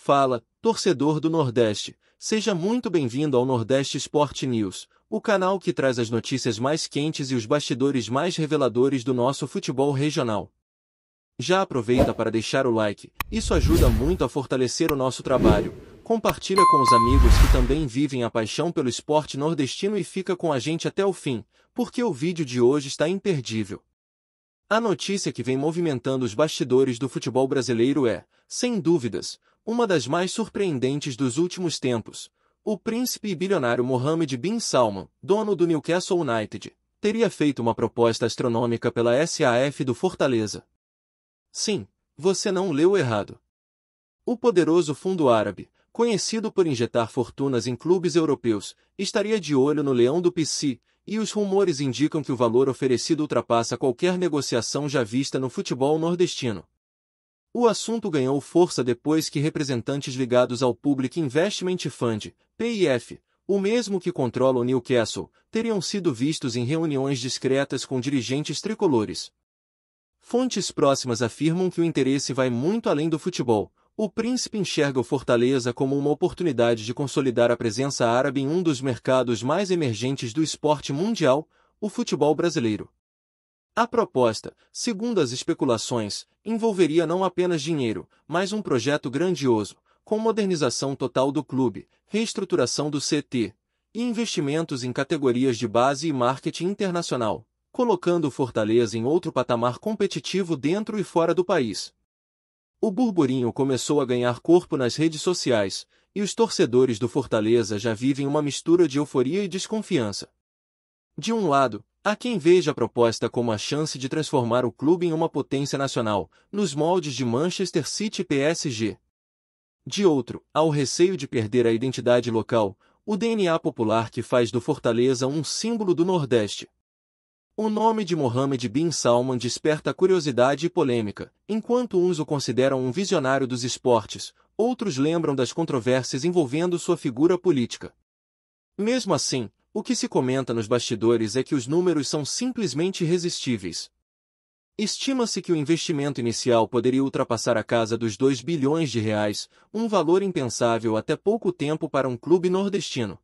Fala, torcedor do Nordeste, seja muito bem-vindo ao Nordeste Sport News, o canal que traz as notícias mais quentes e os bastidores mais reveladores do nosso futebol regional. Já aproveita para deixar o like, isso ajuda muito a fortalecer o nosso trabalho. Compartilha com os amigos que também vivem a paixão pelo esporte nordestino e fica com a gente até o fim, porque o vídeo de hoje está imperdível. A notícia que vem movimentando os bastidores do futebol brasileiro é, sem dúvidas, uma das mais surpreendentes dos últimos tempos. O príncipe e bilionário Mohammed bin Salman, dono do Newcastle United, teria feito uma proposta astronômica pela SAF do Fortaleza. Sim, você não leu errado. O poderoso fundo árabe, conhecido por injetar fortunas em clubes europeus, estaria de olho no leão do PC, e os rumores indicam que o valor oferecido ultrapassa qualquer negociação já vista no futebol nordestino. O assunto ganhou força depois que representantes ligados ao Public Investment Fund, PIF, o mesmo que controla o Newcastle, teriam sido vistos em reuniões discretas com dirigentes tricolores. Fontes próximas afirmam que o interesse vai muito além do futebol. O príncipe enxerga o Fortaleza como uma oportunidade de consolidar a presença árabe em um dos mercados mais emergentes do esporte mundial, o futebol brasileiro. A proposta, segundo as especulações, envolveria não apenas dinheiro, mas um projeto grandioso, com modernização total do clube, reestruturação do CT e investimentos em categorias de base e marketing internacional, colocando o Fortaleza em outro patamar competitivo dentro e fora do país. O burburinho começou a ganhar corpo nas redes sociais, e os torcedores do Fortaleza já vivem uma mistura de euforia e desconfiança. De um lado, há quem veja a proposta como a chance de transformar o clube em uma potência nacional, nos moldes de Manchester City e PSG. De outro, há o receio de perder a identidade local, o DNA popular que faz do Fortaleza um símbolo do Nordeste. O nome de Mohammed bin Salman desperta curiosidade e polêmica, enquanto uns o consideram um visionário dos esportes, outros lembram das controvérsias envolvendo sua figura política. Mesmo assim, o que se comenta nos bastidores é que os números são simplesmente irresistíveis. Estima-se que o investimento inicial poderia ultrapassar a casa dos 2 bilhões de reais, um valor impensável até pouco tempo para um clube nordestino.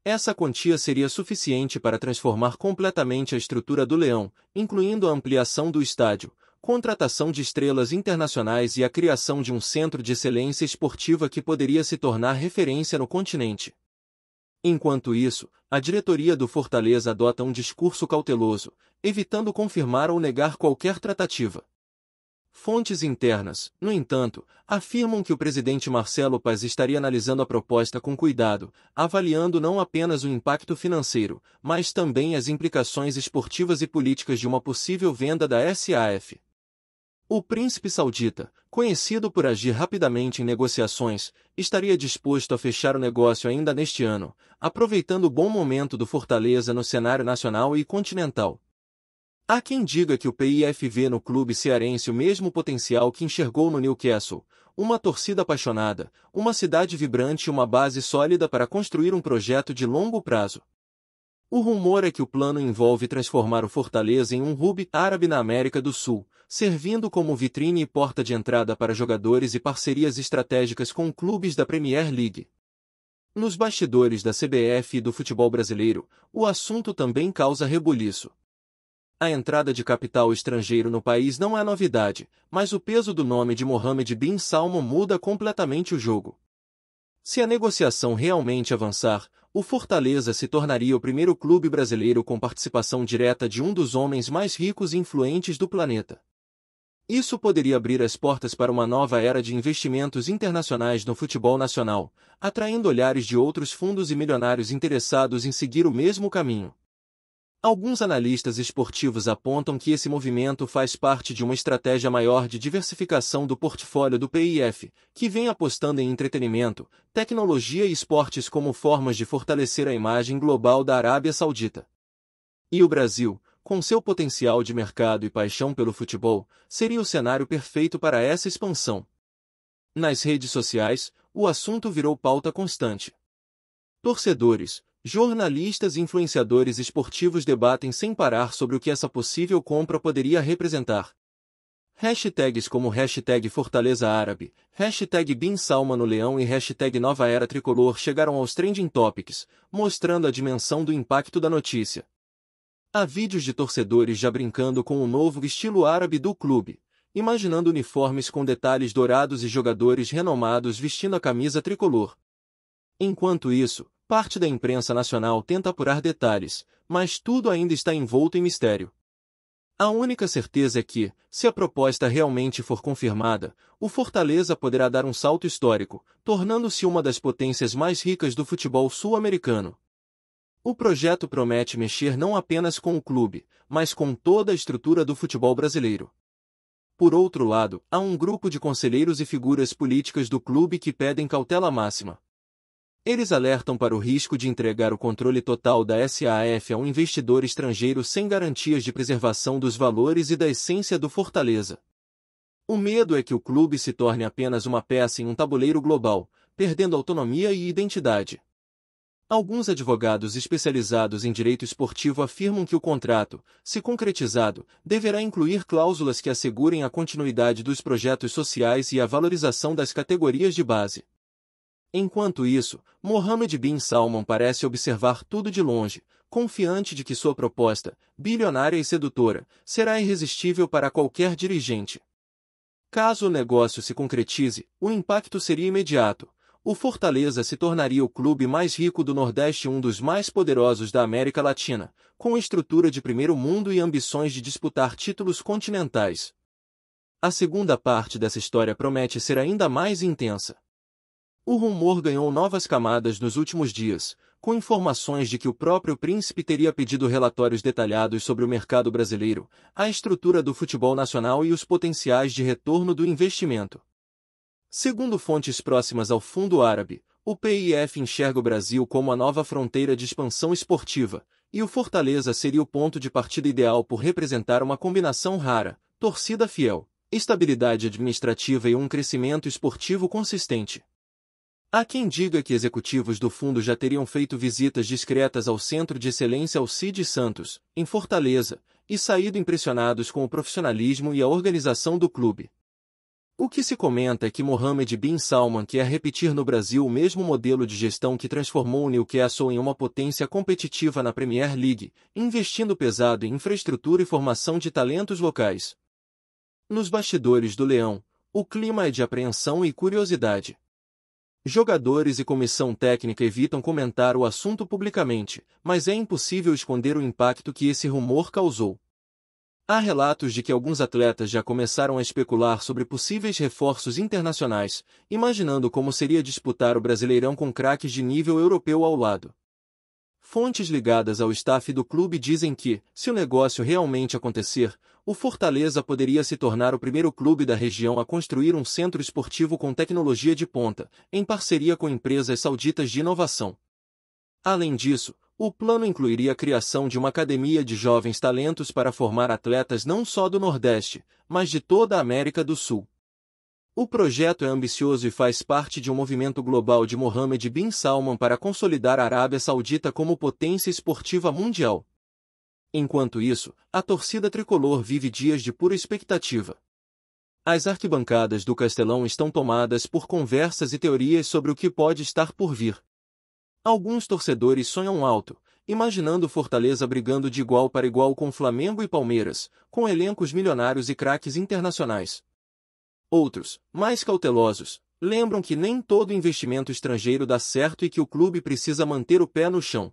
Essa quantia seria suficiente para transformar completamente a estrutura do Leão, incluindo a ampliação do estádio, contratação de estrelas internacionais e a criação de um centro de excelência esportiva que poderia se tornar referência no continente. Enquanto isso, a diretoria do Fortaleza adota um discurso cauteloso, evitando confirmar ou negar qualquer tratativa. Fontes internas, no entanto, afirmam que o presidente Marcelo Paz estaria analisando a proposta com cuidado, avaliando não apenas o impacto financeiro, mas também as implicações esportivas e políticas de uma possível venda da SAF. O príncipe saudita, conhecido por agir rapidamente em negociações, estaria disposto a fechar o negócio ainda neste ano, aproveitando o bom momento do Fortaleza no cenário nacional e continental. Há quem diga que o PIF vê no clube cearense o mesmo potencial que enxergou no Newcastle, uma torcida apaixonada, uma cidade vibrante e uma base sólida para construir um projeto de longo prazo. O rumor é que o plano envolve transformar o Fortaleza em um hub árabe na América do Sul, servindo como vitrine e porta de entrada para jogadores e parcerias estratégicas com clubes da Premier League. Nos bastidores da CBF e do futebol brasileiro, o assunto também causa rebuliço. A entrada de capital estrangeiro no país não é novidade, mas o peso do nome de Mohammed bin Salman muda completamente o jogo. Se a negociação realmente avançar, o Fortaleza se tornaria o primeiro clube brasileiro com participação direta de um dos homens mais ricos e influentes do planeta. Isso poderia abrir as portas para uma nova era de investimentos internacionais no futebol nacional, atraindo olhares de outros fundos e milionários interessados em seguir o mesmo caminho. Alguns analistas esportivos apontam que esse movimento faz parte de uma estratégia maior de diversificação do portfólio do PIF, que vem apostando em entretenimento, tecnologia e esportes como formas de fortalecer a imagem global da Arábia Saudita. E o Brasil, com seu potencial de mercado e paixão pelo futebol, seria o cenário perfeito para essa expansão. Nas redes sociais, o assunto virou pauta constante. Torcedores, jornalistas e influenciadores esportivos debatem sem parar sobre o que essa possível compra poderia representar. Hashtags como hashtag Fortaleza Árabe, hashtag Bin Salman no Leão e hashtag Nova Era Tricolor chegaram aos trending topics, mostrando a dimensão do impacto da notícia. Há vídeos de torcedores já brincando com o novo estilo árabe do clube, imaginando uniformes com detalhes dourados e jogadores renomados vestindo a camisa tricolor. Enquanto isso, parte da imprensa nacional tenta apurar detalhes, mas tudo ainda está envolto em mistério. A única certeza é que, se a proposta realmente for confirmada, o Fortaleza poderá dar um salto histórico, tornando-se uma das potências mais ricas do futebol sul-americano. O projeto promete mexer não apenas com o clube, mas com toda a estrutura do futebol brasileiro. Por outro lado, há um grupo de conselheiros e figuras políticas do clube que pedem cautela máxima. Eles alertam para o risco de entregar o controle total da SAF a um investidor estrangeiro sem garantias de preservação dos valores e da essência do Fortaleza. O medo é que o clube se torne apenas uma peça em um tabuleiro global, perdendo autonomia e identidade. Alguns advogados especializados em direito esportivo afirmam que o contrato, se concretizado, deverá incluir cláusulas que assegurem a continuidade dos projetos sociais e a valorização das categorias de base. Enquanto isso, Mohammed bin Salman parece observar tudo de longe, confiante de que sua proposta, bilionária e sedutora, será irresistível para qualquer dirigente. Caso o negócio se concretize, o impacto seria imediato. O Fortaleza se tornaria o clube mais rico do Nordeste e um dos mais poderosos da América Latina, com estrutura de primeiro mundo e ambições de disputar títulos continentais. A segunda parte dessa história promete ser ainda mais intensa. O rumor ganhou novas camadas nos últimos dias, com informações de que o próprio príncipe teria pedido relatórios detalhados sobre o mercado brasileiro, a estrutura do futebol nacional e os potenciais de retorno do investimento. Segundo fontes próximas ao fundo árabe, o PIF enxerga o Brasil como a nova fronteira de expansão esportiva, e o Fortaleza seria o ponto de partida ideal por representar uma combinação rara, torcida fiel, estabilidade administrativa e um crescimento esportivo consistente. Há quem diga que executivos do fundo já teriam feito visitas discretas ao Centro de Excelência Alcides Santos, em Fortaleza, e saído impressionados com o profissionalismo e a organização do clube. O que se comenta é que Mohammed bin Salman quer repetir no Brasil o mesmo modelo de gestão que transformou o Newcastle em uma potência competitiva na Premier League, investindo pesado em infraestrutura e formação de talentos locais. Nos bastidores do Leão, o clima é de apreensão e curiosidade. Jogadores e comissão técnica evitam comentar o assunto publicamente, mas é impossível esconder o impacto que esse rumor causou. Há relatos de que alguns atletas já começaram a especular sobre possíveis reforços internacionais, imaginando como seria disputar o Brasileirão com craques de nível europeu ao lado. Fontes ligadas ao staff do clube dizem que, se o negócio realmente acontecer, o Fortaleza poderia se tornar o primeiro clube da região a construir um centro esportivo com tecnologia de ponta, em parceria com empresas sauditas de inovação. Além disso, o plano incluiria a criação de uma academia de jovens talentos para formar atletas não só do Nordeste, mas de toda a América do Sul. O projeto é ambicioso e faz parte de um movimento global de Mohammed bin Salman para consolidar a Arábia Saudita como potência esportiva mundial. Enquanto isso, a torcida tricolor vive dias de pura expectativa. As arquibancadas do Castelão estão tomadas por conversas e teorias sobre o que pode estar por vir. Alguns torcedores sonham alto, imaginando Fortaleza brigando de igual para igual com Flamengo e Palmeiras, com elencos milionários e craques internacionais. Outros, mais cautelosos, lembram que nem todo investimento estrangeiro dá certo e que o clube precisa manter o pé no chão.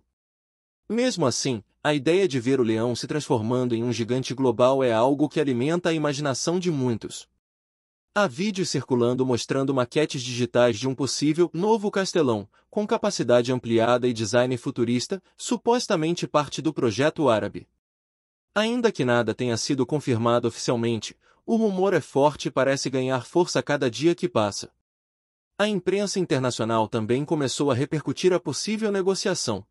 Mesmo assim, a ideia de ver o Leão se transformando em um gigante global é algo que alimenta a imaginação de muitos. Há vídeos circulando mostrando maquetes digitais de um possível novo Castelão, com capacidade ampliada e design futurista, supostamente parte do projeto árabe. Ainda que nada tenha sido confirmado oficialmente, o rumor é forte e parece ganhar força a cada dia que passa. A imprensa internacional também começou a repercutir a possível negociação.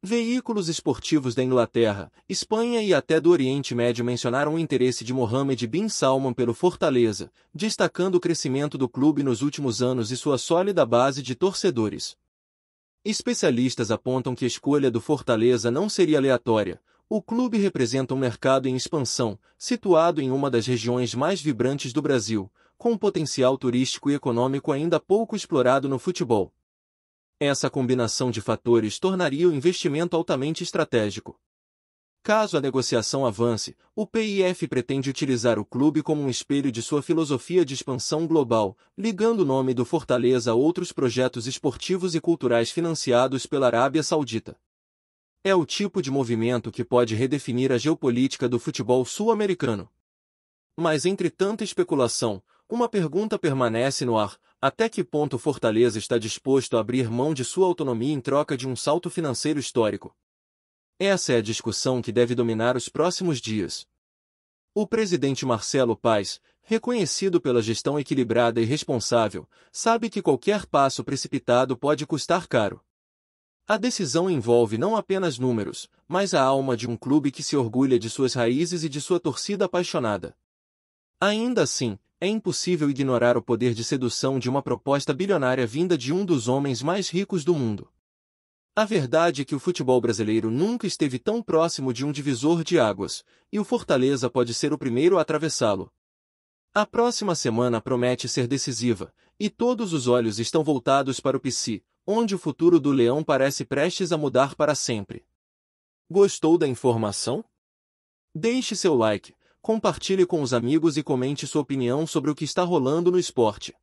Veículos esportivos da Inglaterra, Espanha e até do Oriente Médio mencionaram o interesse de Mohammed bin Salman pelo Fortaleza, destacando o crescimento do clube nos últimos anos e sua sólida base de torcedores. Especialistas apontam que a escolha do Fortaleza não seria aleatória. O clube representa um mercado em expansão, situado em uma das regiões mais vibrantes do Brasil, com um potencial turístico e econômico ainda pouco explorado no futebol. Essa combinação de fatores tornaria o investimento altamente estratégico. Caso a negociação avance, o PIF pretende utilizar o clube como um espelho de sua filosofia de expansão global, ligando o nome do Fortaleza a outros projetos esportivos e culturais financiados pela Arábia Saudita. É o tipo de movimento que pode redefinir a geopolítica do futebol sul-americano. Mas entre tanta especulação, uma pergunta permanece no ar: até que ponto Fortaleza está disposto a abrir mão de sua autonomia em troca de um salto financeiro histórico? Essa é a discussão que deve dominar os próximos dias. O presidente Marcelo Paes, reconhecido pela gestão equilibrada e responsável, sabe que qualquer passo precipitado pode custar caro. A decisão envolve não apenas números, mas a alma de um clube que se orgulha de suas raízes e de sua torcida apaixonada. Ainda assim, é impossível ignorar o poder de sedução de uma proposta bilionária vinda de um dos homens mais ricos do mundo. A verdade é que o futebol brasileiro nunca esteve tão próximo de um divisor de águas, e o Fortaleza pode ser o primeiro a atravessá-lo. A próxima semana promete ser decisiva, e todos os olhos estão voltados para o PC, onde o futuro do Leão parece prestes a mudar para sempre. Gostou da informação? Deixe seu like, compartilhe com os amigos e comente sua opinião sobre o que está rolando no esporte.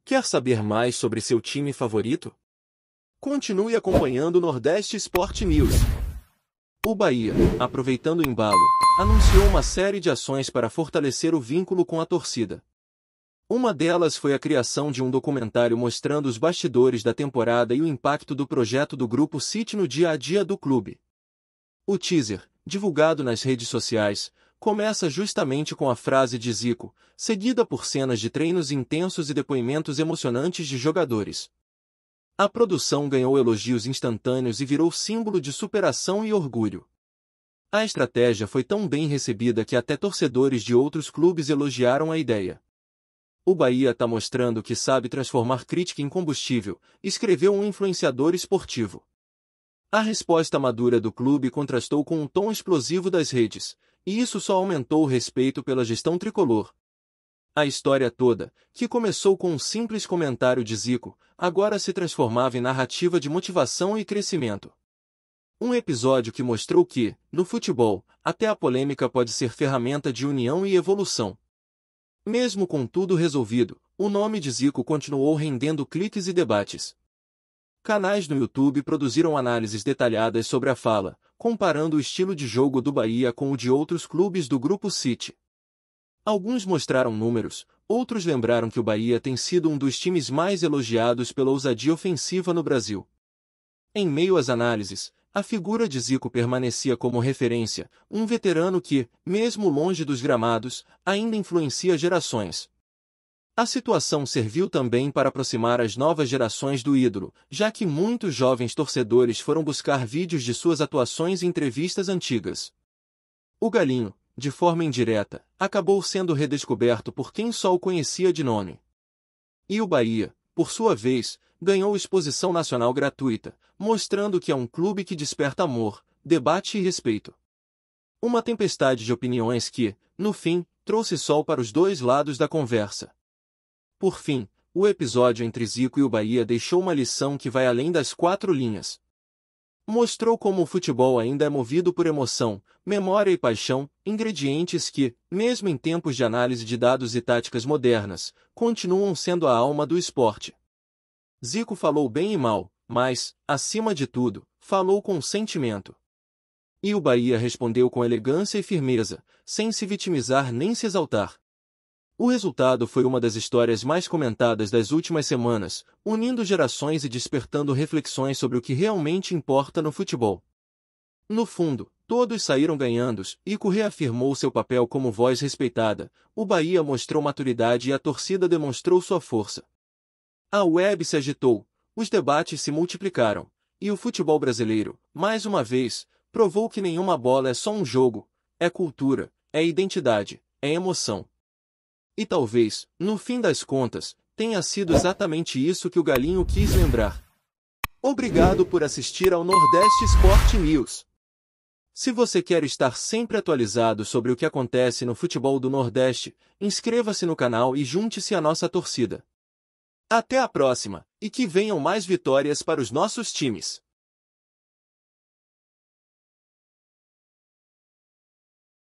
Quer saber mais sobre seu time favorito? Continue acompanhando o Nordeste Sport News. O Bahia, aproveitando o embalo, anunciou uma série de ações para fortalecer o vínculo com a torcida. Uma delas foi a criação de um documentário mostrando os bastidores da temporada e o impacto do projeto do Grupo City no dia a dia do clube. O teaser, divulgado nas redes sociais, começa justamente com a frase de Zico, seguida por cenas de treinos intensos e depoimentos emocionantes de jogadores. A produção ganhou elogios instantâneos e virou símbolo de superação e orgulho. A estratégia foi tão bem recebida que até torcedores de outros clubes elogiaram a ideia. O Bahia está mostrando que sabe transformar crítica em combustível, escreveu um influenciador esportivo. A resposta madura do clube contrastou com um tom explosivo das redes, e isso só aumentou o respeito pela gestão tricolor. A história toda, que começou com um simples comentário de Zico, agora se transformava em narrativa de motivação e crescimento. Um episódio que mostrou que, no futebol, até a polêmica pode ser ferramenta de união e evolução. Mesmo com tudo resolvido, o nome de Zico continuou rendendo cliques e debates. Canais no YouTube produziram análises detalhadas sobre a fala, comparando o estilo de jogo do Bahia com o de outros clubes do Grupo City. Alguns mostraram números, outros lembraram que o Bahia tem sido um dos times mais elogiados pela ousadia ofensiva no Brasil. Em meio às análises, a figura de Zico permanecia como referência, um veterano que, mesmo longe dos gramados, ainda influencia gerações. A situação serviu também para aproximar as novas gerações do ídolo, já que muitos jovens torcedores foram buscar vídeos de suas atuações e entrevistas antigas. O Galinho, de forma indireta, acabou sendo redescoberto por quem só o conhecia de nome. E o Bahia, por sua vez, ganhou exposição nacional gratuita, mostrando que é um clube que desperta amor, debate e respeito. Uma tempestade de opiniões que, no fim, trouxe sol para os dois lados da conversa. Por fim, o episódio entre Zico e o Bahia deixou uma lição que vai além das 4 linhas. Mostrou como o futebol ainda é movido por emoção, memória e paixão, ingredientes que, mesmo em tempos de análise de dados e táticas modernas, continuam sendo a alma do esporte. Zico falou bem e mal, mas, acima de tudo, falou com sentimento. E o Bahia respondeu com elegância e firmeza, sem se vitimizar nem se exaltar. O resultado foi uma das histórias mais comentadas das últimas semanas, unindo gerações e despertando reflexões sobre o que realmente importa no futebol. No fundo, todos saíram ganhando, Zico reafirmou seu papel como voz respeitada, o Bahia mostrou maturidade e a torcida demonstrou sua força. A web se agitou, os debates se multiplicaram, e o futebol brasileiro, mais uma vez, provou que nenhuma bola é só um jogo, é cultura, é identidade, é emoção. E talvez, no fim das contas, tenha sido exatamente isso que o Galinho quis lembrar. Obrigado por assistir ao Nordeste Sport News. Se você quer estar sempre atualizado sobre o que acontece no futebol do Nordeste, inscreva-se no canal e junte-se à nossa torcida. Até a próxima, e que venham mais vitórias para os nossos times!